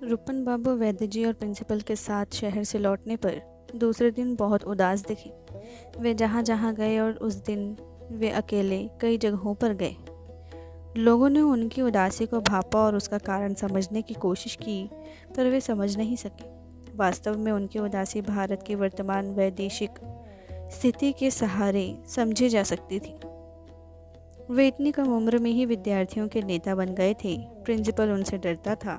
रुपन बाबू वैद्य जी और प्रिंसिपल के साथ शहर से लौटने पर दूसरे दिन बहुत उदास दिखे। वे जहाँ जहाँ गए और उस दिन वे अकेले कई जगहों पर गए। लोगों ने उनकी उदासी को भांपा और उसका कारण समझने की कोशिश की, पर वे समझ नहीं सके। वास्तव में उनकी उदासी भारत की वर्तमान वैदेशिक स्थिति के सहारे समझी जा सकती थी। वे इतनी कम उम्र में ही विद्यार्थियों के नेता बन गए थे। प्रिंसिपल उनसे डरता था,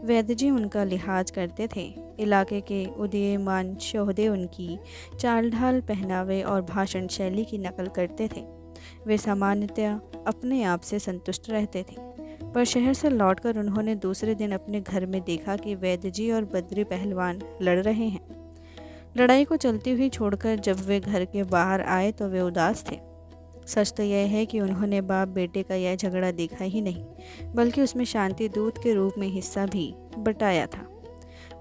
वैद्य जी उनका लिहाज करते थे। इलाके के उदीयमान शोहदे उनकी चाल ढाल, पहनावे और भाषण शैली की नकल करते थे। वे सामान्यतः अपने आप से संतुष्ट रहते थे, पर शहर से लौटकर उन्होंने दूसरे दिन अपने घर में देखा कि वैद्य जी और बद्री पहलवान लड़ रहे हैं। लड़ाई को चलती हुई छोड़कर जब वे घर के बाहर आए तो वे उदास थे। सच तो यह है कि उन्होंने बाप बेटे का यह झगड़ा देखा ही नहीं, बल्कि उसमें शांति दूत के रूप में हिस्सा भी बटाया था।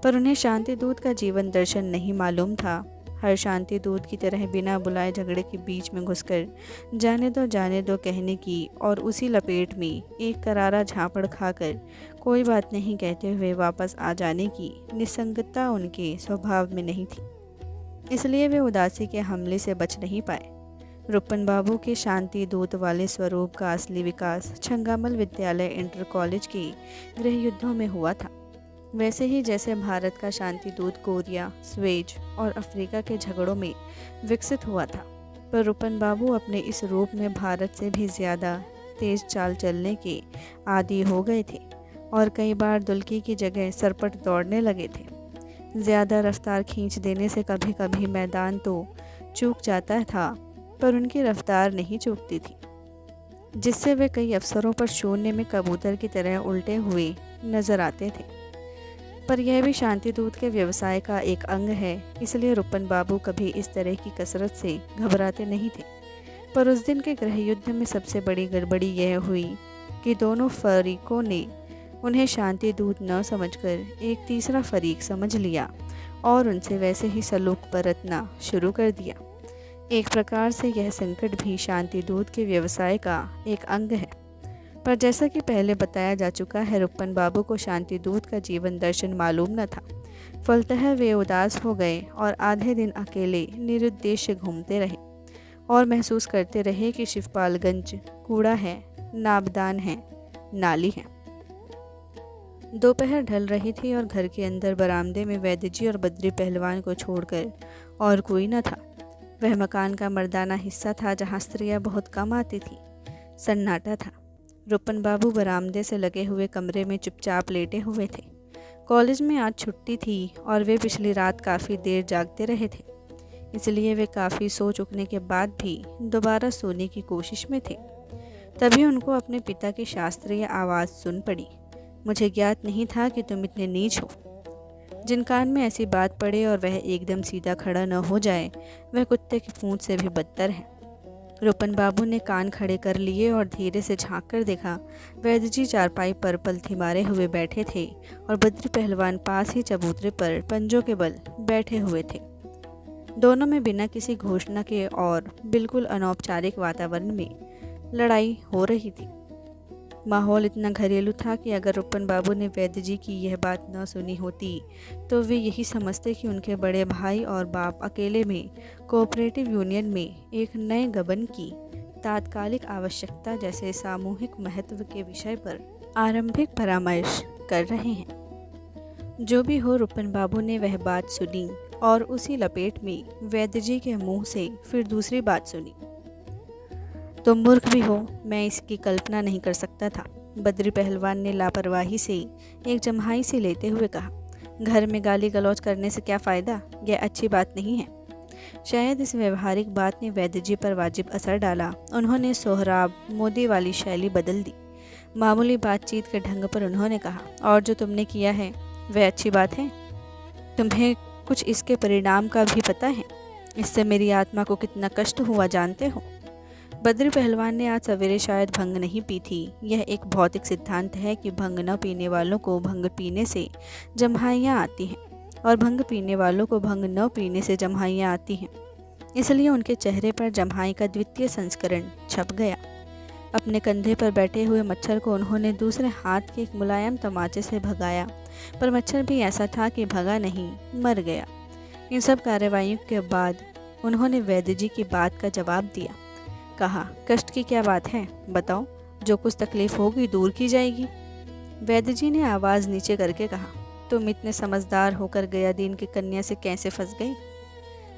पर उन्हें शांति दूत का जीवन दर्शन नहीं मालूम था। हर शांति दूत की तरह बिना बुलाए झगड़े के बीच में घुसकर जाने दो कहने की और उसी लपेट में एक करारा झापड़ खाकर कोई बात नहीं कहते हुए वापस आ जाने की निसंगतता उनके स्वभाव में नहीं थी। इसलिए वे उदासी के हमले से बच नहीं पाए। रुपन बाबू के शांति दूत वाले स्वरूप का असली विकास छंगामल विद्यालय इंटर कॉलेज के गृह युद्धों में हुआ था। वैसे ही जैसे भारत का शांति दूत कोरिया, स्वेज और अफ्रीका के झगड़ों में विकसित हुआ था, पर रुपन बाबू अपने इस रूप में भारत से भी ज़्यादा तेज चाल चलने के आदी हो गए थे और कई बार दुल्की की जगह सरपट दौड़ने लगे थे। ज़्यादा रफ्तार खींच देने से कभी कभी मैदान तो चूक जाता था, पर उनकी रफ्तार नहीं चूकती थी, जिससे वे कई अवसरों पर शून्य में कबूतर की तरह उल्टे हुए नजर आते थे। पर यह भी शांति दूत के व्यवसाय का एक अंग है, इसलिए रुपन बाबू कभी इस तरह की कसरत से घबराते नहीं थे। पर उस दिन के गृह युद्ध में सबसे बड़ी गड़बड़ी यह हुई कि दोनों फरीकों ने उन्हें शांति दूत न समझकर एक तीसरा फरीक समझ लिया और उनसे वैसे ही सलूक बरतना शुरू कर दिया। एक प्रकार से यह संकट भी शांति दूत के व्यवसाय का एक अंग है। पर जैसा कि पहले बताया जा चुका है, रुपन बाबू को शांति दूत का जीवन दर्शन मालूम न था। फलतः वे उदास हो गए और आधे दिन अकेले निरुद्देश्य घूमते रहे और महसूस करते रहे कि शिवपालगंज कूड़ा है, नाबदान है, नाली है। दोपहर ढल रही थी और घर के अंदर बरामदे में वैद्य जी और बद्री पहलवान को छोड़कर और कोई न था। वह मकान का मर्दाना हिस्सा था जहाँ स्त्रियाँ बहुत कम आती थीं। सन्नाटा था। रुपन बाबू बरामदे से लगे हुए कमरे में चुपचाप लेटे हुए थे। कॉलेज में आज छुट्टी थी और वे पिछली रात काफ़ी देर जागते रहे थे, इसलिए वे काफ़ी सो चुकने के बाद भी दोबारा सोने की कोशिश में थे। तभी उनको अपने पिता की शास्त्रीय आवाज़ सुन पड़ी। मुझे ज्ञात नहीं था कि तुम इतने नीच हो। जिन कान में ऐसी बात पड़े और वह एकदम सीधा खड़ा न हो जाए, वह कुत्ते की पूंछ से भी बदतर है। रुपन बाबू ने कान खड़े कर लिए और धीरे से झांक कर देखा। वैद्य जी चारपाई पर पलथी मारे हुए बैठे थे और बद्री पहलवान पास ही चबूतरे पर पंजों के बल बैठे हुए थे। दोनों में बिना किसी घोषणा के और बिल्कुल अनौपचारिक वातावरण में लड़ाई हो रही थी। माहौल इतना घरेलू था कि अगर रुपन बाबू ने वैद्य जी की यह बात न सुनी होती तो वे यही समझते कि उनके बड़े भाई और बाप अकेले में कोऑपरेटिव यूनियन में एक नए गबन की तात्कालिक आवश्यकता जैसे सामूहिक महत्व के विषय पर आरंभिक परामर्श कर रहे हैं। जो भी हो, रुपन बाबू ने वह बात सुनी और उसी लपेट में वैद्य जी के मुँह से फिर दूसरी बात सुनी। तुम मूर्ख भी हो, मैं इसकी कल्पना नहीं कर सकता था। बद्री पहलवान ने लापरवाही से एक जम्हाई से लेते हुए कहा। घर में गाली गलौज करने से क्या फ़ायदा, यह अच्छी बात नहीं है। शायद इस व्यवहारिक बात ने वैद्य जी पर वाजिब असर डाला। उन्होंने सोहराब मोदी वाली शैली बदल दी। मामूली बातचीत के ढंग पर उन्होंने कहा, और जो तुमने किया है वह अच्छी बात है। तुम्हें कुछ इसके परिणाम का भी पता है। इससे मेरी आत्मा को कितना कष्ट हुआ जानते हो। बद्री पहलवान ने आज सवेरे शायद भंग नहीं पी थी। यह एक भौतिक सिद्धांत है कि भंग न पीने वालों को भंग पीने से जम्हाइयाँ आती हैं और भंग पीने वालों को भंग न पीने से जम्हाइयाँ आती हैं। इसलिए उनके चेहरे पर जम्हाई का द्वितीय संस्करण छप गया। अपने कंधे पर बैठे हुए मच्छर को उन्होंने दूसरे हाथ के एक मुलायम तमाचे से भगाया, पर मच्छर भी ऐसा था कि भगा नहीं, मर गया। इन सब कार्रवाइयों के बाद उन्होंने वैद्य जी की बात का जवाब दिया। कहा, कष्ट की क्या बात है, बताओ, जो कुछ तकलीफ होगी दूर की जाएगी। वैद्य जी ने आवाज़ नीचे करके कहा, तुम इतने समझदार होकर गयादीन की कन्या से कैसे फंस गई।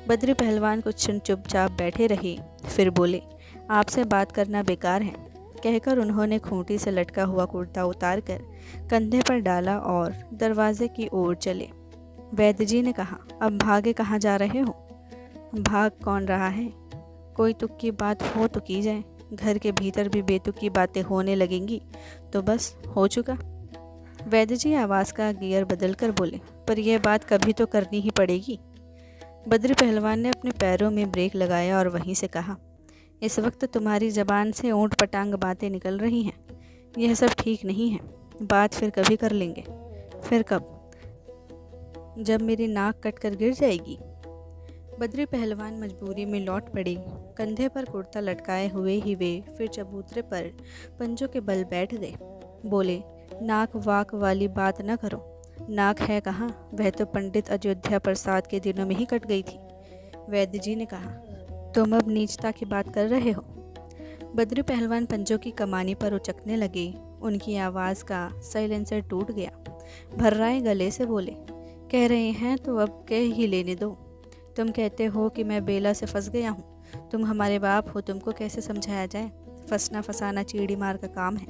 बद्री पहलवान कुछ क्षण चुपचाप बैठे रहे, फिर बोले, आपसे बात करना बेकार है। कहकर उन्होंने खूंटी से लटका हुआ कुर्ता उतारकर कंधे पर डाला और दरवाजे की ओर चले। वैद्य जी ने कहा, अब भागे कहाँ जा रहे हो। भाग कौन रहा है, कोई तुक्की बात हो तो की जाए। घर के भीतर भी बेतुकी बातें होने लगेंगी तो बस हो चुका। वैद्य जी आवाज़ का गियर बदलकर बोले, पर यह बात कभी तो करनी ही पड़ेगी। बद्री पहलवान ने अपने पैरों में ब्रेक लगाया और वहीं से कहा, इस वक्त तुम्हारी ज़बान से ऊँट पटांग बातें निकल रही हैं। यह सब ठीक नहीं है। बात फिर कभी कर लेंगे। फिर कब, जब मेरी नाक कट कर गिर जाएगी। बद्री पहलवान मजबूरी में लौट पड़े। कंधे पर कुर्ता लटकाए हुए ही वे फिर चबूतरे पर पंजों के बल बैठ गए। बोले, नाक वाक वाली बात न करो। नाक है कहाँ, वह तो पंडित अयोध्या प्रसाद के दिनों में ही कट गई थी। वैद्य जी ने कहा, तुम अब नीचता की बात कर रहे हो। बद्री पहलवान पंजों की कमानी पर उचकने लगे। उनकी आवाज़ का साइलेंसर टूट गया। भर्राए गले से बोले, कह रहे हैं तो अब कह ही लेने दो। तुम कहते हो कि मैं बेला से फंस गया हूँ। तुम हमारे बाप हो, तुमको कैसे समझाया जाए। फंसना फंसाना चीड़ी मार का काम है।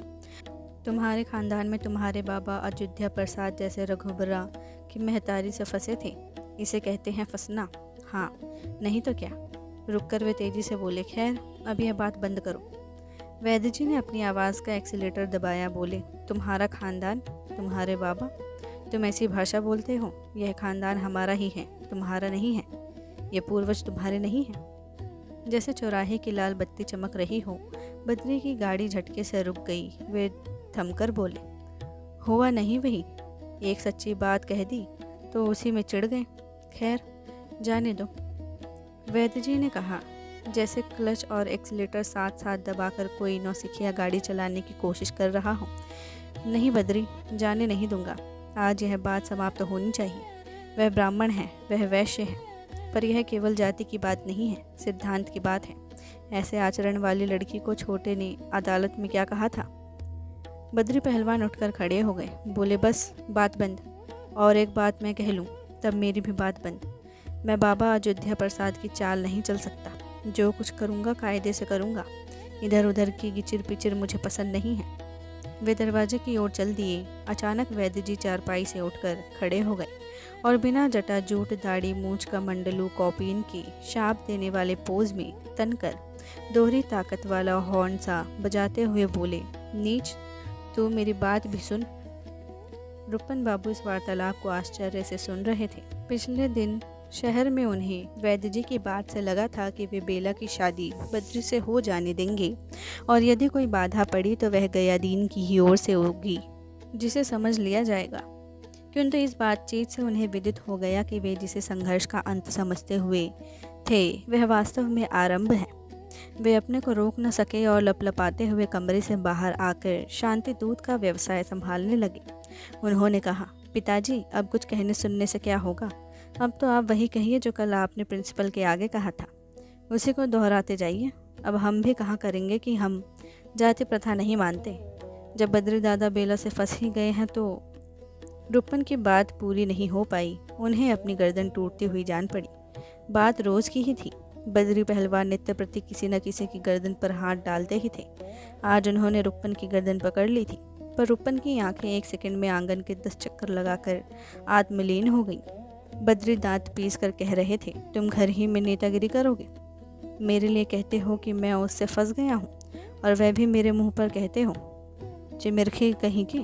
तुम्हारे खानदान में तुम्हारे बाबा अयोध्या प्रसाद जैसे रघुबरा की महतारी से फंसे थे। इसे कहते हैं फंसना। हाँ, नहीं तो क्या। रुक कर वे तेजी से बोले, खैर अब यह बात बंद करो। वैद्य जी ने अपनी आवाज़ का एक्सीलेटर दबाया। बोले, तुम्हारा खानदान, तुम्हारे बाबा, तुम ऐसी भाषा बोलते हो। यह खानदान हमारा ही है, तुम्हारा नहीं है। ये पूर्वज तुम्हारे नहीं हैं। जैसे चौराहे की लाल बत्ती चमक रही हो, बद्री की गाड़ी झटके से रुक गई। वे थमकर बोले, हुआ नहीं वही। एक सच्ची बात कह दी तो उसी में चिढ़ गए। खैर जाने दो। वैद्य जी ने कहा, जैसे क्लच और एक्सीलेटर साथ साथ दबाकर कोई नौसिखिया गाड़ी चलाने की कोशिश कर रहा हो। नहीं बद्री, जाने नहीं दूंगा। आज यह बात समाप्त होनी चाहिए। वह ब्राह्मण है, वह वैश्य है, पर यह केवल जाति की बात नहीं है, सिद्धांत की बात है। ऐसे आचरण वाली लड़की को छोटे ने अदालत में क्या कहा था। बद्री पहलवान उठकर खड़े हो गए। बोले, बस बात बंद। और एक बात मैं कह लूँ, तब मेरी भी बात बंद। मैं बाबा अयोध्या प्रसाद की चाल नहीं चल सकता। जो कुछ करूँगा कायदे से करूँगा। इधर उधर की गिचिर पिचिर मुझे पसंद नहीं है। वे दरवाजे की ओर चल दिए। अचानक वैद्य जी चारपाई से उठकर खड़े हो गए और बिना जटा जूट दाढ़ी मूछ का मंडलू कॉपीन की शाप देने वाले पोज में तनकर दोहरी ताकत वाला हॉर्न सा बजाते हुए बोले, नीच, तू मेरी बात भी सुन। रुपन बाबू इस वार्तालाप को आश्चर्य से सुन रहे थे। पिछले दिन शहर में उन्हें वैद्य जी की बात से लगा था कि वे बेला की शादी बद्री से हो जाने देंगे और यदि कोई बाधा पड़ी तो वह गयादीन की ही ओर से होगी, जिसे समझ लिया जाएगा। किंतु इस बातचीत से उन्हें विदित हो गया कि वे जिसे संघर्ष का अंत समझते हुए थे वह वास्तव में आरंभ है। वे अपने को रोक न सके और लपलपाते हुए कमरे से बाहर आकर शांति दूत का व्यवसाय संभालने लगे। उन्होंने कहा, पिताजी, अब कुछ कहने सुनने से क्या होगा। अब तो आप वही कहिए जो कल आपने प्रिंसिपल के आगे कहा था, उसी को दोहराते जाइए। अब हम भी कहाँ करेंगे कि हम जाति प्रथा नहीं मानते। जब बद्री दादा बेला से फंस ही गए हैं तो। रुपन की बात पूरी नहीं हो पाई। उन्हें अपनी गर्दन टूटती हुई जान पड़ी। बात रोज़ की ही थी। बद्री पहलवान नित्य प्रति किसी न किसी की गर्दन पर हाथ डालते ही थे। आज उन्होंने रुपन की गर्दन पकड़ ली थी, पर रुपन की आंखें एक सेकंड में आंगन के 10 चक्कर लगाकर आत्मलीन हो गईं। बद्री दांत पीस कर कह रहे थे, तुम घर ही में नेतागिरी करोगे। मेरे लिए कहते हो कि मैं उससे फंस गया हूँ, और वह भी मेरे मुंह पर कहते हो। चिमिरखी कहीं के।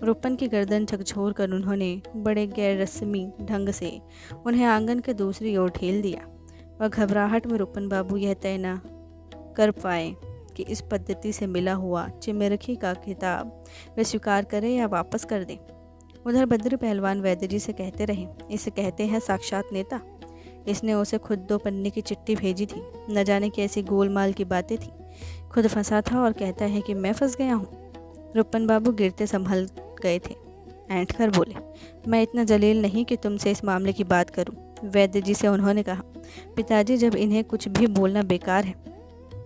रुपन की गर्दन झकझोर कर उन्होंने बड़े गैर रस्मी ढंग से उन्हें आंगन के दूसरी ओर ढेल दिया। वह घबराहट में रुपन बाबू यह तय न कर पाए कि इस पद्धति से मिला हुआ चिमिरखी का खिताब वे स्वीकार करें या वापस कर दें। उधर बद्री पहलवान वैद्य जी से कहते रहे, इसे कहते हैं साक्षात नेता। इसने उसे खुद 2 पन्ने की चिट्ठी भेजी थी। न जाने कैसी गोलमाल की बातें थी। खुद फंसा था और कहता है कि मैं फंस गया हूँ। रुपन बाबू गिरते संभल गए थे। ऐंठ कर बोले, मैं इतना जलील नहीं कि तुमसे इस मामले की बात करूं। वैद्य जी से उन्होंने कहा, पिताजी जब इन्हें कुछ भी बोलना बेकार है,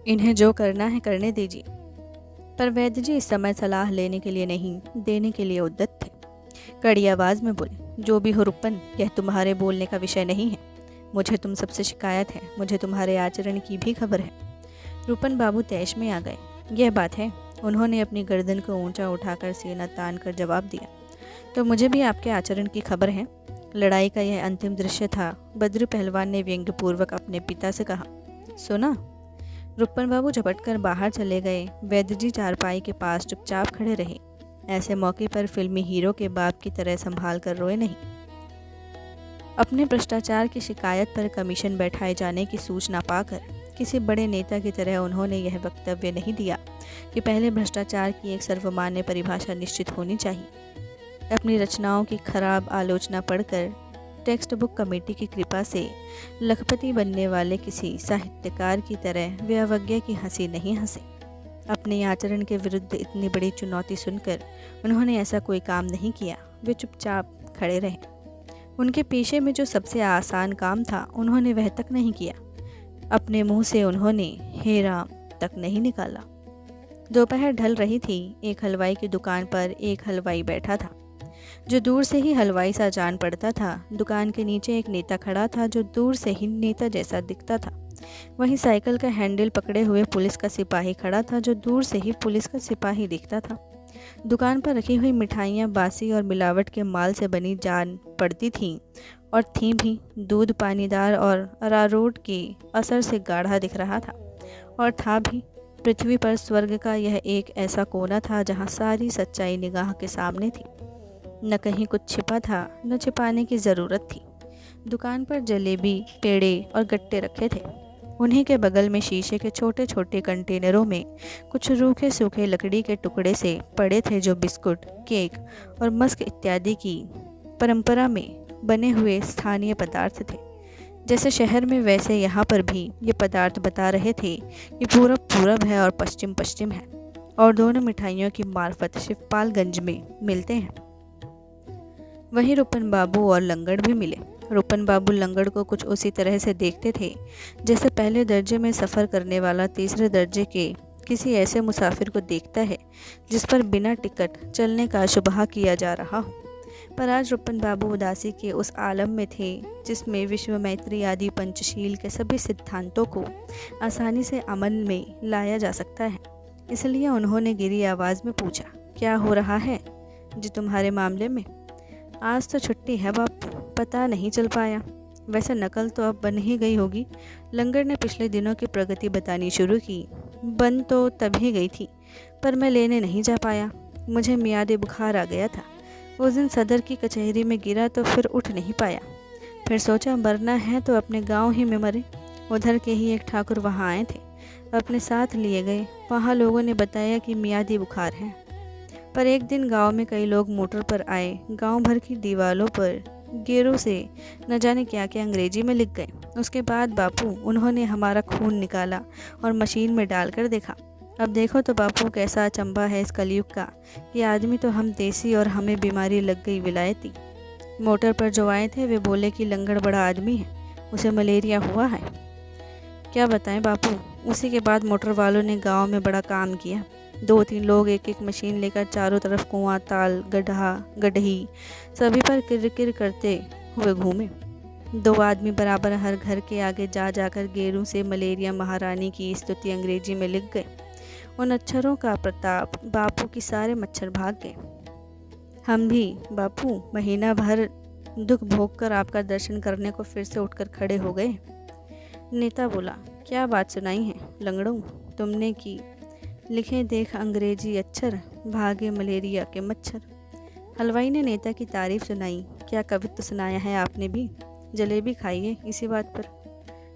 इन्हें जो करना है करने दीजिए। पर वैद्य जी इस समय सलाह लेने के लिए नहीं, देने के लिए उद्यत थे। कड़ी आवाज़ में बोले, जो भी हो रुपन, यह तुम्हारे बोलने का विषय नहीं है। मुझे तुम सबसे शिकायत है, मुझे तुम्हारे आचरण की भी खबर है। रुपन बाबू तैश में आ गए। यह बात है, उन्होंने अपनी गर्दन को ऊंचा उठाकर सीना तान कर जवाब दिया। तो मुझे भी आपके आचरण की खबर है। लड़ाई का यह अंतिम दृश्य था। बद्र पहलवान ने व्यंग्यपूर्वक अपने पिता से कहा। सुना? रुपन बाबू झपटकर बाहर चले गए। वैद्य जी चारपाई के पास चुपचाप खड़े रहे। ऐसे मौके पर फिल्मी हीरो के बाप की तरह संभाल कर रोए नहीं। अपने भ्रष्टाचार की शिकायत पर कमीशन बैठाए जाने की सूचना पाकर किसी बड़े नेता की तरह उन्होंने यह वक्तव्य नहीं दिया कि पहले भ्रष्टाचार की एक सर्वमान्य परिभाषा निश्चित होनी चाहिए। अपनी रचनाओं की खराब आलोचना पढ़कर टेक्स्ट बुक कमेटी की कृपा से लखपति बनने वाले किसी साहित्यकार की तरह वे अवज्ञा की हंसी नहीं हंसे। अपने आचरण के विरुद्ध इतनी बड़ी चुनौती सुनकर उन्होंने ऐसा कोई काम नहीं किया। वे चुपचाप खड़े रहे। उनके पेशे में जो सबसे आसान काम था उन्होंने वह तक नहीं किया। अपने मुंह से उन्होंने हे राम तक नहीं निकाला। दोपहर ढल रही थी। एक हलवाई की दुकान पर एक हलवाई बैठा था जो दूर से ही हलवाई सा जान पड़ता था। दुकान के नीचे एक नेता खड़ा था जो दूर से ही नेता जैसा दिखता था। वहीं साइकिल का हैंडल पकड़े हुए पुलिस का सिपाही खड़ा था जो दूर से ही पुलिस का सिपाही दिखता था। दुकान पर रखी हुई मिठाइयाँ बासी और मिलावट के माल से बनी जान पड़ती थीं और थीं भी। दूध पानीदार और अरारोट के असर से गाढ़ा दिख रहा था और था भी। पृथ्वी पर स्वर्ग का यह एक ऐसा कोना था जहाँ सारी सच्चाई निगाह के सामने थी। न कहीं कुछ छिपा था, न छिपाने की ज़रूरत थी। दुकान पर जलेबी, पेड़े और गट्टे रखे थे। उन्हीं के बगल में शीशे के छोटे छोटे कंटेनरों में कुछ रूखे सूखे लकड़ी के टुकड़े से पड़े थे जो बिस्कुट, केक और मस्क इत्यादि की परंपरा में बने हुए स्थानीय पदार्थ थे। जैसे शहर में वैसे यहाँ पर भी ये पदार्थ बता रहे थे कि पूरब पूरब है और पश्चिम पश्चिम है और दोनों मिठाइयों की मार्फत शिवपालगंज में मिलते हैं। वहीं रुपन बाबू और लंगड़ भी मिले। रुपन बाबू लंगड़ को कुछ उसी तरह से देखते थे जैसे पहले दर्जे में सफ़र करने वाला तीसरे दर्जे के किसी ऐसे मुसाफिर को देखता है जिस पर बिना टिकट चलने का शुबहा किया जा रहा हो। पर आज रुपन बाबू उदासी के उस आलम में थे जिसमें विश्व मैत्री आदि पंचशील के सभी सिद्धांतों को आसानी से अमल में लाया जा सकता है। इसलिए उन्होंने गिरी आवाज़ में पूछा, क्या हो रहा है जी तुम्हारे मामले में? आज तो छुट्टी है बापू, पता नहीं चल पाया। वैसे नकल तो अब बन ही गई होगी। लंगड़ ने पिछले दिनों की प्रगति बतानी शुरू की। बन तो तभी गई थी पर मैं लेने नहीं जा पाया। मुझे मियादी बुखार आ गया था। उस दिन सदर की कचहरी में गिरा तो फिर उठ नहीं पाया। फिर सोचा मरना है तो अपने गांव ही में मरे। उधर के ही एक ठाकुर वहां आए थे, अपने साथ लिए गए। वहां लोगों ने बताया कि मियादी बुखार है। पर एक दिन गांव में कई लोग मोटर पर आए। गांव भर की दीवारों पर गेरों से न जाने क्या क्या अंग्रेजी में लिख गए। उसके बाद बापू उन्होंने हमारा खून निकाला और मशीन में डालकर देखा। अब देखो तो बापू कैसा अचंभा है इस कलयुग का कि आदमी तो हम देसी और हमें बीमारी लग गई विलायती। मोटर पर जो आए थे वे बोले कि लंगड़ बड़ा आदमी है, उसे मलेरिया हुआ है। क्या बताएं बापू। उसी के बाद मोटर वालों ने गांव में बड़ा काम किया। 2-3 लोग एक एक मशीन लेकर चारों तरफ कुआं, ताल, गड्ढा, गड्ढी सभी पर किर करते हुए घूमे। 2 आदमी बराबर हर घर के आगे जा जाकर गेरू से मलेरिया महारानी की स्तुति अंग्रेजी में लिख गए। उन अक्षरों का प्रताप बापू की सारे मच्छर भाग गए। हम भी बापू महीना भर दुख भोग कर आपका दर्शन करने को फिर से उठकर खड़े हो गए। नेता बोला, क्या बात सुनाई है लंगड़ों तुमने की? लिखे देख अंग्रेजी अक्षर, भागे मलेरिया के मच्छर। हलवाई ने नेता की तारीफ सुनाई। क्या कवित्व सुनाया है आपने भी? जलेबी खाइए इसी बात पर।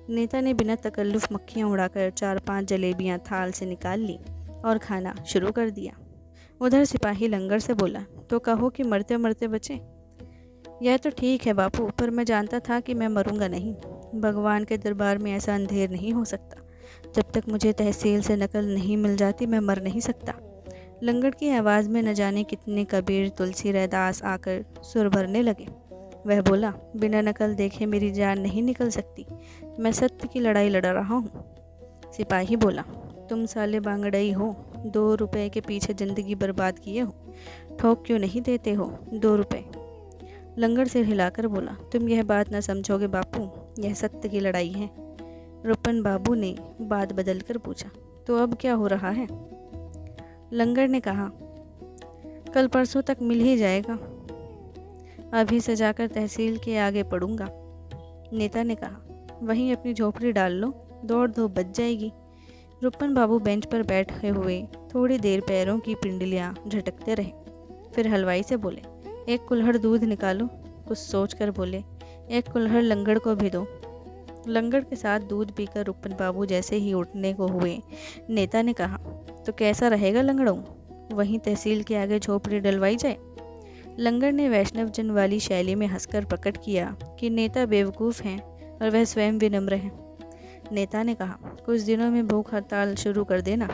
नेता ने बिना तकल्लुफ़ मक्खियाँ उड़ाकर 4-5 जलेबियाँ थाल से निकाल ली और खाना शुरू कर दिया। उधर सिपाही लंगड़ से बोला, तो कहो कि मरते मरते बचे। यह तो ठीक है बापू, पर मैं जानता था कि मैं मरूंगा नहीं। भगवान के दरबार में ऐसा अंधेर नहीं हो सकता। जब तक मुझे तहसील से नकल नहीं मिल जाती मैं मर नहीं सकता। लंगड़ की आवाज़ में न जाने कितने कबीर तुलसी रैदास आकर सुर भरने लगे। वह बोला, बिना नकल देखे मेरी जान नहीं निकल सकती। मैं सत्य की लड़ाई लड़ रहा हूँ। सिपाही बोला, तुम साले बांगड़ई हो, 2 रुपए के पीछे ज़िंदगी बर्बाद किए हो, ठोक क्यों नहीं देते हो 2 रुपए। लंगड़ सिर हिलाकर बोला, तुम यह बात न समझोगे बापू, यह सत्य की लड़ाई है। रुपन बाबू ने बात बदलकर पूछा, तो अब क्या हो रहा है? लंगड़ ने कहा, कल परसों तक मिल ही जाएगा, अभी से जाकर तहसील के आगे पढ़ूंगा। नेता ने कहा, वहीं अपनी झोपड़ी डाल लो, दौड़ धूप बच जाएगी। रुपन बाबू बेंच पर बैठे हुए थोड़ी देर पैरों की पिंडलियां झटकते रहे, फिर हलवाई से बोले, एक कुल्हड़ दूध निकालो। कुछ सोचकर बोले, एक कुल्हड़ लंगड़ को भी दो। लंगड़ के साथ दूध पीकर रुपन बाबू जैसे ही उठने को हुए, नेता ने कहा, तो कैसा रहेगा लंगड़ों, वहीं तहसील के आगे झोपड़ी डलवाई जाए। लंगड़ ने वैष्णव जन वाली शैली में हंसकर प्रकट किया कि नेता बेवकूफ़ हैं और वह स्वयं विनम्र हैं। नेता ने कहा, कुछ दिनों में भूख हड़ताल शुरू कर देना,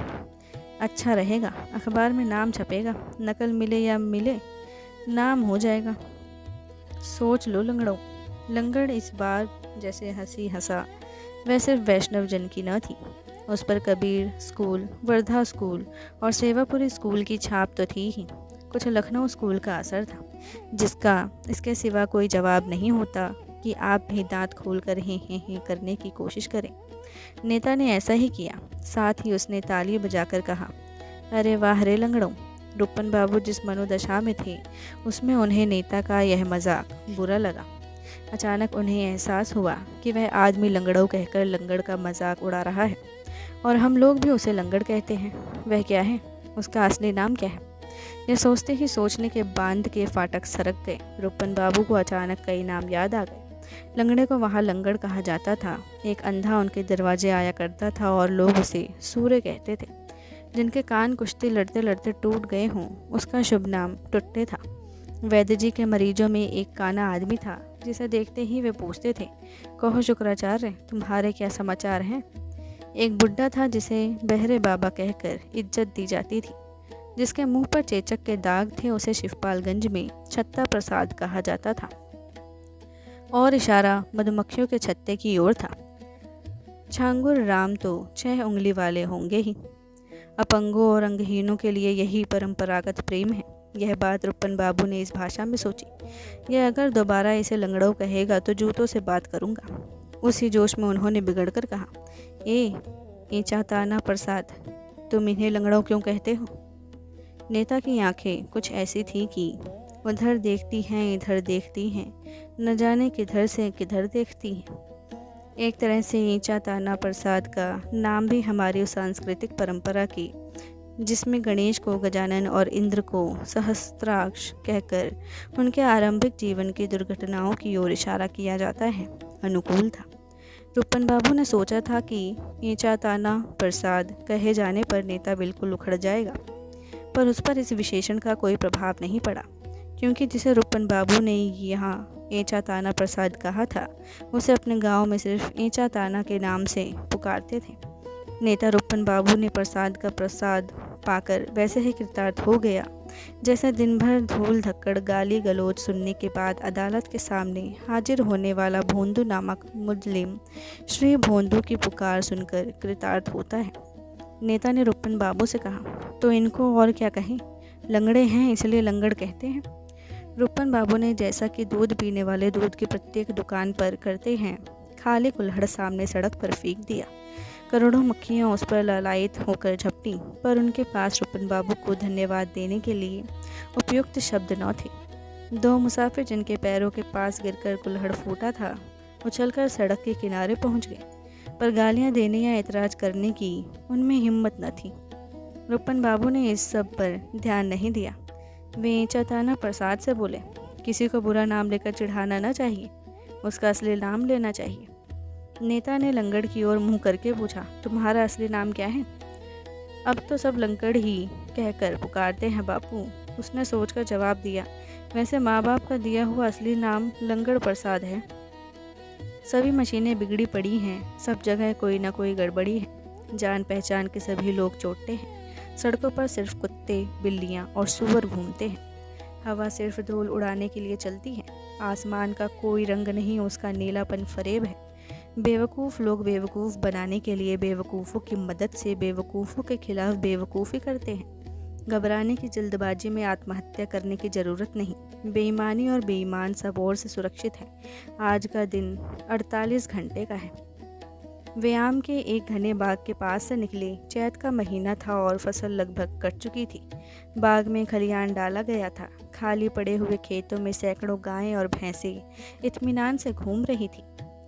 अच्छा रहेगा, अखबार में नाम छपेगा, नकल मिले या मिले नाम हो जाएगा। सोच लो लंगड़ों। लंगड़ इस बार जैसे हंसी हंसा वह सिर्फ वैष्णव जन की न थी, उस पर कबीर स्कूल, वर्धा स्कूल और सेवापुरी स्कूल की छाप तो थी ही, कुछ लखनऊ स्कूल का असर था, जिसका इसके सिवा कोई जवाब नहीं होता कि आप भी दांत खोलकर हे करने की कोशिश करें। नेता ने ऐसा ही किया, साथ ही उसने ताली बजाकर कहा, अरे वाह रे लंगड़ों। रुपन बाबू जिस मनोदशा में थे उसमें उन्हें नेता का यह मजाक बुरा लगा। अचानक उन्हें एहसास हुआ कि वह आदमी लंगड़ों कहकर लंगड़ का मजाक उड़ा रहा है और हम लोग भी उसे लंगड़ कहते हैं। वह क्या है, उसका असली नाम क्या है? यह सोचते ही सोचने के बांध के फाटक सरक गए। रुपन बाबू को अचानक कई नाम याद आ गए। लंगड़े को वहाँ लंगड़ कहा जाता था। एक अंधा उनके दरवाजे आया करता था और लोग उसे सूर्य कहते थे। जिनके कान कुश्ती लड़ते लड़ते टूट गए हों, उसका शुभ नाम टुट्टे था। वैद्य जी के मरीजों में एक काना आदमी था, जिसे देखते ही वे पूछते थे, कहो शुक्राचार्य, तुम्हारे क्या समाचार हैं? एक बुड्ढा था जिसे बहरे बाबा कहकर इज्जत दी जाती थी। जिसके मुंह पर चेचक के दाग थे, उसे शिवपालगंज में छत्ता प्रसाद कहा जाता था और इशारा मधुमक्खियों के छत्ते की ओर था। छांगुर राम तो 6 उंगली वाले होंगे ही। अपंगों और अंगहीनों के लिए यही परंपरागत प्रेम है। यह बात रुपन बाबू ने इस भाषा में सोची, यह अगर दोबारा इसे लंगड़ों कहेगा तो जूतों से बात करूंगा। उसी जोश में उन्होंने बिगड़कर कहा, ए चाताना प्रसाद, तुम इन्हें लंगड़ों क्यों कहते हो? नेता की आंखें कुछ ऐसी थी कि उधर देखती हैं इधर देखती हैं, न जाने किधर से किधर देखती हैं। एक तरह से ईंचा ताना प्रसाद का नाम भी हमारी उस सांस्कृतिक परंपरा की, जिसमें गणेश को गजानन और इंद्र को सहस्त्राक्ष कहकर उनके आरंभिक जीवन की दुर्घटनाओं की ओर इशारा किया जाता है, अनुकूल था। रुपन बाबू ने सोचा था कि ईंचा ताना प्रसाद कहे जाने पर नेता बिल्कुल उखड़ जाएगा, पर उस पर इस विशेषण का कोई प्रभाव नहीं पड़ा, क्योंकि जिसे रुपन बाबू ने यहाँ ईंचा ताना प्रसाद कहा था, उसे अपने गांव में सिर्फ ईंचा ताना के नाम से पुकारते थे। नेता रुपन बाबू ने प्रसाद का प्रसाद पाकर वैसे ही कृतार्थ हो गया, जैसे दिन भर धूल धक्कड़ गाली गलौज सुनने के बाद अदालत के सामने हाजिर होने वाला भोंदू नामक मुजलिम श्री भोंदू की पुकार सुनकर कृतार्थ होता है। नेता ने रुपन बाबू से कहा, तो इनको और क्या कहें, लंगड़े हैं इसलिए लंगड़ कहते हैं। रुपन बाबू ने जैसा कि दूध पीने वाले दूध की प्रत्येक दुकान पर करते हैं, खाली कुल्हड़ सामने सड़क पर फेंक दिया। करोड़ों मक्खियाँ उस पर ललायित होकर झपटी, पर उनके पास रुपन बाबू को धन्यवाद देने के लिए उपयुक्त शब्द न थे। 2 मुसाफिर जिनके पैरों के पास गिरकर कुल्हड़ फूटा था, उछलकर सड़क के किनारे पहुंच गए, पर गालियां देने या एतराज़ करने की उनमें हिम्मत न थी। रुपन बाबू ने इस सब पर ध्यान नहीं दिया। वे ईंचा ताना प्रसाद से बोले, किसी को बुरा नाम लेकर चिढ़ाना न चाहिए, उसका असली नाम लेना चाहिए। नेता ने लंगड़ की ओर मुंह करके पूछा, तुम्हारा असली नाम क्या है? अब तो सब लंगड़ ही कहकर पुकारते हैं बापू, उसने सोचकर जवाब दिया, वैसे माँ बाप का दिया हुआ असली नाम लंगड़ प्रसाद है। सभी मशीनें बिगड़ी पड़ी हैं, सब जगह कोई ना कोई गड़बड़ी है। जान पहचान के सभी लोग चोटते हैं। सड़कों पर सिर्फ कुत्ते, बिल्लियाँ और सूअर घूमते हैं। हवा सिर्फ धूल उड़ाने के लिए चलती है। आसमान का कोई रंग नहीं, उसका नीलापन फरेब है। बेवकूफ़ लोग बेवकूफ़ बनाने के लिए बेवकूफ़ों की मदद से बेवकूफ़ों के खिलाफ बेवकूफ़ी करते हैं। घबराने की जल्दबाजी में आत्महत्या करने की ज़रूरत नहीं। बेईमानी और बेईमान सब ओर से सुरक्षित है। आज का दिन 48 घंटे का है। व्यायाम के एक घने बाग के पास से निकले। चैत का महीना था और फसल लगभग कट चुकी थी। बाग में खलियान डाला गया था। खाली पड़े हुए खेतों में सैकड़ों गायें और भैंसें इत्मीनान से घूम रही थी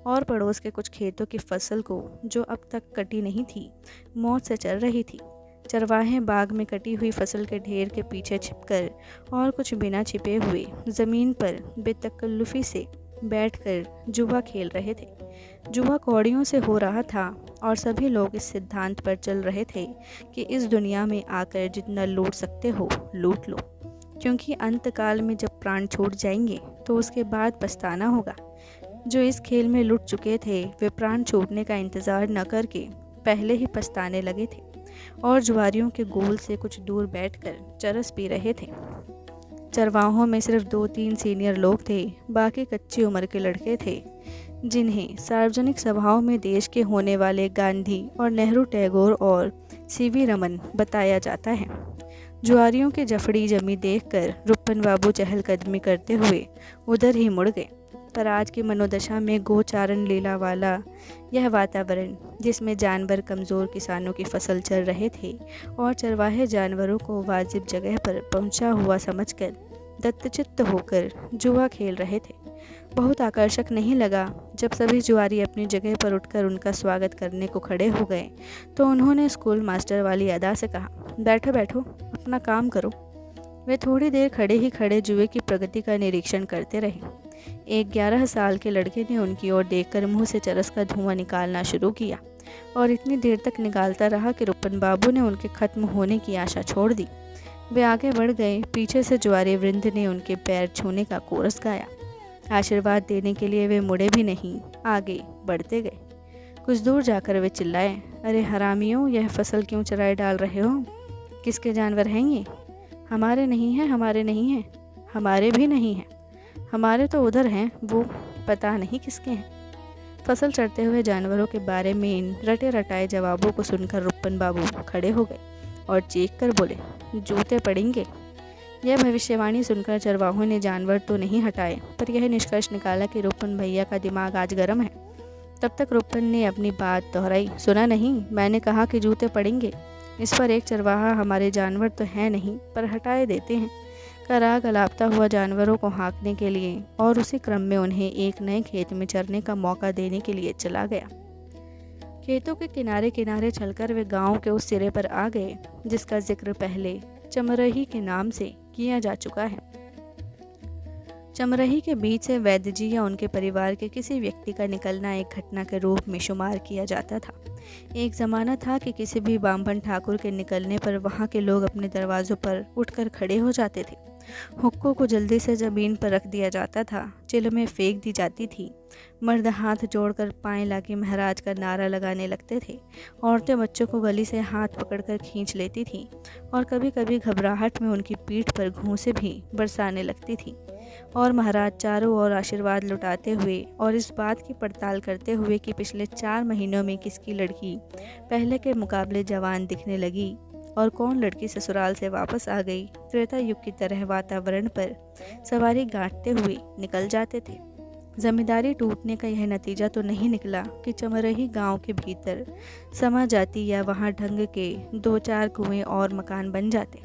और पड़ोस के कुछ खेतों की फसल को, जो अब तक कटी नहीं थी, मौत से चल रही थी। चरवाहे बाग में कटी हुई फसल के ढेर के पीछे छिपकर और कुछ बिना छिपे हुए ज़मीन पर बेतकल्लुफ़ी से बैठकर जुआ खेल रहे थे। जुआ कौड़ियों से हो रहा था और सभी लोग इस सिद्धांत पर चल रहे थे कि इस दुनिया में आकर जितना लूट सकते हो लूट लो, क्योंकि अंतकाल में जब प्राण छूट जाएंगे तो उसके बाद पछताना होगा। जो इस खेल में लुट चुके थे वे प्राण छूटने का इंतज़ार न करके पहले ही पछताने लगे थे और जुआरियों के गोल से कुछ दूर बैठकर चरस पी रहे थे। चरवाहों में सिर्फ 2-3 सीनियर लोग थे। बाकी कच्ची उम्र के लड़के थे, जिन्हें सार्वजनिक सभाओं में देश के होने वाले गांधी और नेहरू, टैगोर और सीवी रमन बताया जाता है। जुआरियों की जफड़ी जमी देखकर रुपन बाबू चहलकदमी करते हुए उधर ही मुड़ गए। पर आज की मनोदशा में गोचारण लीला वाला यह वातावरण, जिसमें जानवर कमज़ोर किसानों की फसल चर रहे थे और चरवाहे जानवरों को वाजिब जगह पर पहुंचा हुआ समझकर दत्तचित्त होकर जुआ खेल रहे थे, बहुत आकर्षक नहीं लगा। जब सभी जुआरी अपनी जगह पर उठकर उनका स्वागत करने को खड़े हो गए तो उन्होंने स्कूल मास्टर वाली अदा से कहा, बैठो बैठो, अपना काम करो। वे थोड़ी देर खड़े ही खड़े जुए की प्रगति का निरीक्षण करते रहे। एक 11 साल के लड़के ने उनकी ओर देखकर मुंह से चरस का धुआं निकालना शुरू किया और इतनी देर तक निकालता रहा कि रुपन बाबू ने उनके खत्म होने की आशा छोड़ दी। वे आगे बढ़ गए। पीछे से जुआरी वृंद ने उनके पैर छूने का कोरस गाया। आशीर्वाद देने के लिए वे मुड़े भी नहीं, आगे बढ़ते गए। कुछ दूर जाकर वे चिल्लाए, अरे हरामियों, यह फसल क्यों चराए डाल रहे हो? किसके जानवर हैं ये? हमारे नहीं हैं, हमारे नहीं हैं, हमारे भी नहीं हैं, हमारे तो उधर हैं, वो पता नहीं किसके हैं। फसल चढ़ते हुए जानवरों के बारे में इन रटे रटाए जवाबों को सुनकर रुपन बाबू खड़े हो गए और चीख कर बोले, जूते पड़ेंगे। यह भविष्यवाणी सुनकर चरवाहों ने जानवर तो नहीं हटाए, पर यह निष्कर्ष निकाला कि रुपन भैया का दिमाग आज गर्म है। तब तक रुपन ने अपनी बात दोहराई, सुना नहीं, मैंने कहा कि जूते पड़ेंगे। इस पर एक चरवाहा, हमारे जानवर तो हैं नहीं, पर हटाए देते हैं, का राग अलापता हुआ जानवरों को हाँकने के लिए और उसी क्रम में उन्हें एक नए खेत में चरने का मौका देने के लिए चला गया। खेतों के किनारे किनारे चलकर वे गांव के उस सिरे पर आ गए जिसका जिक्र पहले चमरही के नाम से किया जा चुका है। चमरही के बीच से वैद्य जी या उनके परिवार के किसी व्यक्ति का निकलना एक घटना के रूप में शुमार किया जाता था। एक ज़माना था कि किसी भी बामबन ठाकुर के निकलने पर वहाँ के लोग अपने दरवाज़ों पर उठकर खड़े हो जाते थे। हुक्कों को जल्दी से ज़मीन पर रख दिया जाता था, चिलमें फेंक दी जाती थी, मर्द हाथ जोड़कर पाएँ लाके महाराज का नारा लगाने लगते थे, औरतें बच्चों को गली से हाथ पकड़कर खींच लेती थीं और कभी कभी घबराहट में उनकी पीठ पर घूंसे भी बरसाने लगती थीं और महाराज चारों ओर आशीर्वाद लुटाते हुए और इस बात की पड़ताल करते हुए कि पिछले 4 महीनों में किसकी लड़की पहले के मुकाबले जवान दिखने लगी और कौन लड़की ससुराल से वापस आ गई, त्रेता युग की तरह वातावरण पर सवारी गांठते हुए निकल जाते थे। जमींदारी टूटने का यह नतीजा तो नहीं निकला कि चमरही गांव के भीतर समा जाती या वहां ढंग के 2-4 कुएं और मकान बन जाते,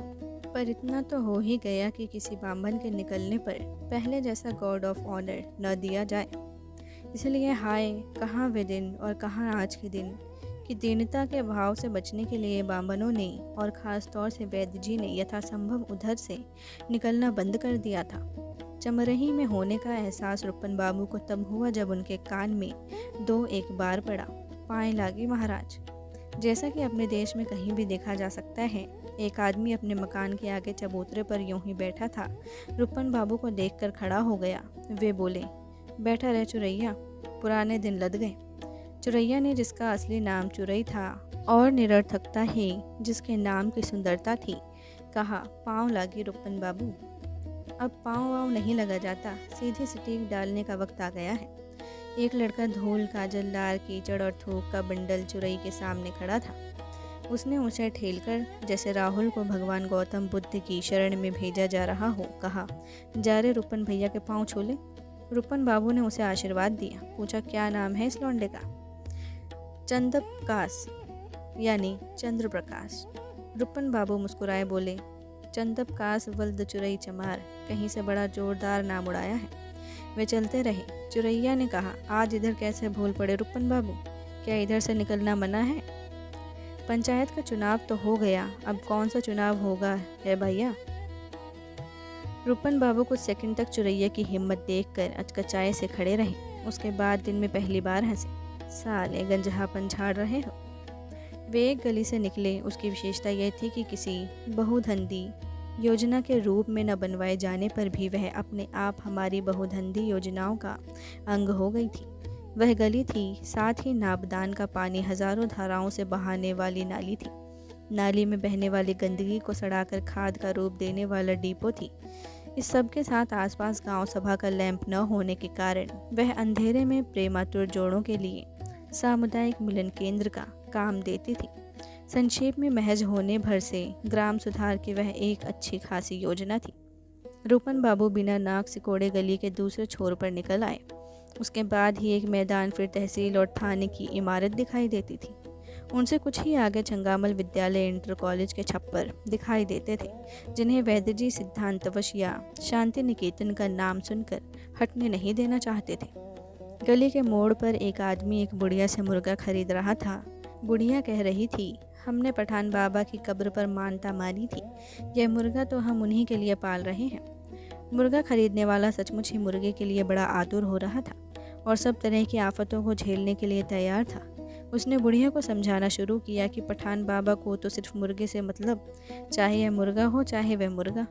पर इतना तो हो ही गया कि किसी बामन के निकलने पर पहले जैसा गॉड ऑफ ऑनर न दिया जाए। इसलिए हाय, कहाँ वे दिन और कहाँ आज के दिन कि दीनता के भाव से बचने के लिए बामनों ने और ख़ास तौर से वैद्य जी ने यथासंभव उधर से निकलना बंद कर दिया था। चमरही में होने का एहसास रुपन बाबू को तब हुआ जब उनके कान में 2-1 बार पड़ा, पाए लागे महाराज। जैसा कि अपने देश में कहीं भी देखा जा सकता है, एक आदमी अपने मकान के आगे चबूतरे पर यूं ही बैठा था। रुपन बाबू को देखकर खड़ा हो गया। वे बोले, बैठा रह चुरैया, पुराने दिन लद गए। चुरैया ने, जिसका असली नाम चुरई था, और निरर्थकता ही जिसके नाम की सुंदरता थी। कहा, पाँव लागी रुपन बाबू। अब पाँव वाँव नहीं लगा जाता, सीधे सटीक डालने का वक्त आ गया है। एक लड़का धूल, काजल, लार, कीचड़ और थूक का बंडल चुरई के सामने खड़ा था। उसने उसे ठेलकर, जैसे राहुल को भगवान गौतम बुद्ध की शरण में भेजा जा रहा हो, कहा, जा रे रुपन भैया के पाँव छू ले। रुपन बाबू ने उसे आशीर्वाद दिया। पूछा, क्या नाम है इस लौंडे का? चंदप्रकाश, यानी चंद्र प्रकाश। रुपन बाबू मुस्कुराए बोले, चंदप्रकाश वल्द चुरई चमार, कहीं से बड़ा जोरदार नाम उड़ाया है। वे चलते रहे। चुरैया ने कहा, आज इधर कैसे भूल पड़े रुपन बाबू? क्या इधर से निकलना मना है? पंचायत का चुनाव तो हो गया, अब कौन सा चुनाव होगा है भैया? रुपन बाबू कुछ सेकंड तक चुरैया की हिम्मत देखकर अचकचाए से खड़े रहे। उसके बाद दिन में पहली बार हंसे। साले गंजहापन झाड़ रहे हो। वे एक गली से निकले। उसकी विशेषता यह थी कि किसी बहुधंधी योजना के रूप में न बनवाए जाने पर भी वह अपने आप हमारी बहुधंधी योजनाओं का अंग हो गई थी। वह गली थी, साथ ही नाबदान का पानी हजारों धाराओं से बहाने वाली नाली थी। नाली में बहने वाली गंदगी को सड़ाकर खाद का रूप देने वाला डिपो थी। इस सब के साथ आसपास गांव सभा का लैंप न होने के कारण वह अंधेरे में प्रेमातुर जोड़ों के लिए सामुदायिक मिलन केंद्र का काम देती थी। संक्षेप में महज होने भर से ग्राम सुधार की वह एक अच्छी खासी योजना थी। रुपन बाबू बिना नाक सिकोड़े गली के दूसरे छोर पर निकल आए। उसके बाद ही एक मैदान, फिर तहसील और थाने की इमारत दिखाई देती थी। उनसे कुछ ही आगे छंगामल विद्यालय, इंटर कॉलेज के छप्पर दिखाई देते थे, जिन्हें वैद्यजी सिद्धांतवश या शांति निकेतन का नाम सुनकर हटने नहीं देना चाहते थे। गली के मोड़ पर एक आदमी एक बुढ़िया से मुर्गा खरीद रहा था। बुढ़िया कह रही थी, हमने पठान बाबा की कब्र पर मानता मानी थी, यह मुर्गा तो हम उन्हीं के लिए पाल रहे हैं। मुर्गा खरीदने वाला सचमुच ही मुर्गे के लिए बड़ा आतुर हो रहा था और सब तरह की आफतों को झेलने के लिए तैयार था। उसने बुढ़िया को समझाना शुरू किया कि पठान बाबा को तो सिर्फ मुर्गे से मतलब, चाहे यह मुर्गा हो चाहे वह मुर्गा।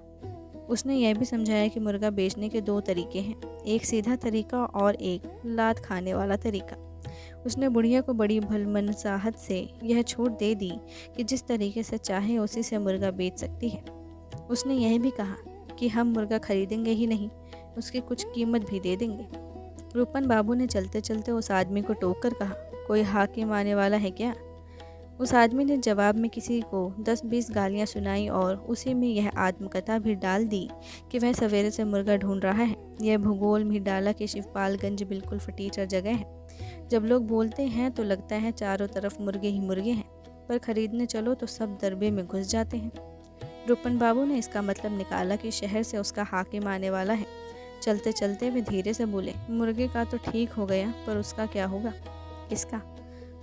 उसने यह भी समझाया कि मुर्गा बेचने के दो तरीके हैं, एक सीधा तरीका और एक लात खाने वाला तरीका। उसने बुढ़िया को बड़ी भलमनसाहत से यह छूट दे दी कि जिस तरीके से चाहे उसी से मुर्गा बेच सकती है। उसने यह भी कहा कि हम मुर्गा खरीदेंगे ही नहीं, उसकी कुछ कीमत भी दे देंगे। रुपन बाबू ने चलते चलते उस आदमी को टोक कर कहा, कोई हाकिम आने वाला है क्या? उस आदमी ने जवाब में किसी को 10-20 गालियां सुनाई और उसी में यह आत्मकथा भी डाल दी कि वह सवेरे से मुर्गा ढूंढ रहा है। यह भूगोल में डाला कि शिवपालगंज बिल्कुल फटीचर जगह है। जब लोग बोलते हैं तो लगता है चारों तरफ मुर्गे ही मुर्गे हैं, पर खरीदने चलो तो सब दरबे में घुस जाते हैं। रुपन बाबू ने इसका मतलब निकाला कि शहर से उसका हाकिम आने वाला है। चलते चलते वे धीरे से बोले, मुर्गे का तो ठीक हो गया, पर उसका क्या होगा? किसका?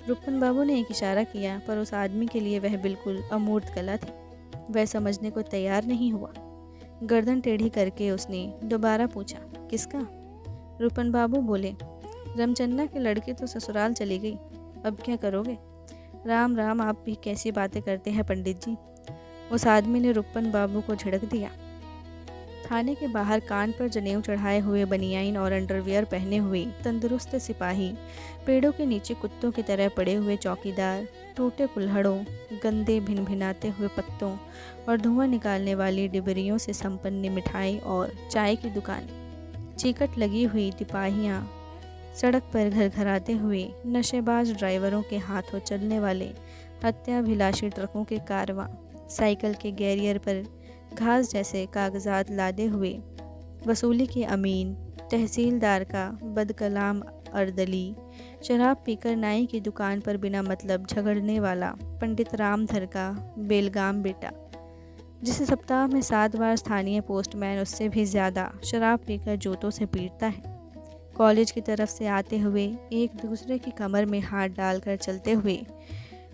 रुपन बाबू ने एक इशारा किया, पर उस आदमी के लिए वह बिल्कुल अमूर्त कला थी। वह समझने को तैयार नहीं हुआ। गर्दन टेढ़ी करके उसने दोबारा पूछा, किसका? रुपन बाबू बोले, रमचन्ना की लड़की तो ससुराल चली गई, अब क्या करोगे? राम राम, आप भी कैसी बातें करते हैं पंडित जी। उस आदमी ने रुपन बाबू को झिड़क दिया। थाने के बाहर कान पर जनेऊ चढ़ाए हुए बनियाइन और अंडरवियर पहने हुए तंदुरुस्त सिपाही, पेड़ों के नीचे कुत्तों की तरह पड़े हुए चौकीदार, टूटे कुल्हड़ों, गंदे भिनभिनाते हुए पत्तों और धुआं निकालने वाली डिबरियों से संपन्न मिठाई और चाय की दुकानें, चीकट लगी हुई तिपाहियाँ, सड़क पर घरघराते हुए नशेबाज ड्राइवरों के हाथों चलने वाले हत्याभिलाषी ट्रकों के कारवां, साइकिल के गैरियर पर घास जैसे कागजात लादे हुए वसूली के अमीन, तहसीलदार का बदकलाम अर्दली, शराब पीकर नाई की दुकान पर बिना मतलब झगड़ने वाला पंडित रामधर का बेलगाम बेटा, जिसे सप्ताह में 7 बार स्थानीय पोस्टमैन उससे भी ज़्यादा शराब पीकर जूतों से पीटता है। कॉलेज की तरफ से आते हुए एक दूसरे की कमर में हाथ डालकर चलते हुए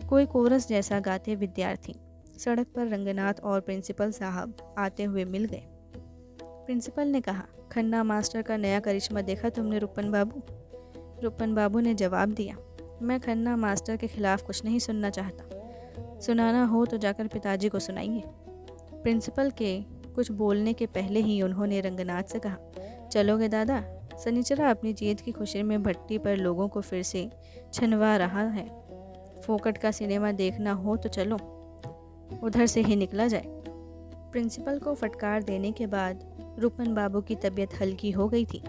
कोई कोरस जैसा गाते विद्यार्थी। सड़क पर रंगनाथ और प्रिंसिपल साहब आते हुए मिल गए। प्रिंसिपल ने कहा, खन्ना मास्टर का नया करिश्मा देखा तुमने रुपन बाबू? रुपन बाबू ने जवाब दिया, मैं खन्ना मास्टर के खिलाफ कुछ नहीं सुनना चाहता। सुनाना हो तो जाकर पिताजी को सुनाइए। प्रिंसिपल के कुछ बोलने के पहले ही उन्होंने रंगनाथ से कहा, चलोगे दादा? सनीचरा अपनी जीत की खुशी में भट्टी पर लोगों को फिर से छनवा रहा है। फोकट का सिनेमा देखना हो तो चलो, उधर से ही निकला जाए। प्रिंसिपल को फटकार देने के बाद रूपन बाबू की तबीयत हल्की हो गई थी।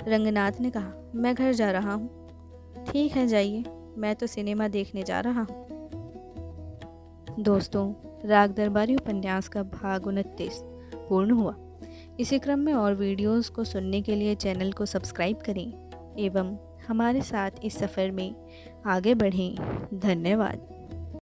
रंगनाथ ने कहा, मैं घर जा रहा हूँ। ठीक है, जाइए, मैं तो सिनेमा देखने जा रहा हूँ। दोस्तों, राग दरबारी उपन्यास का भाग 29 पूर्ण हुआ। इसी क्रम में और वीडियोस को सुनने के लिए चैनल को सब्सक्राइब करें एवं हमारे साथ इस सफ़र में आगे बढ़ें। धन्यवाद।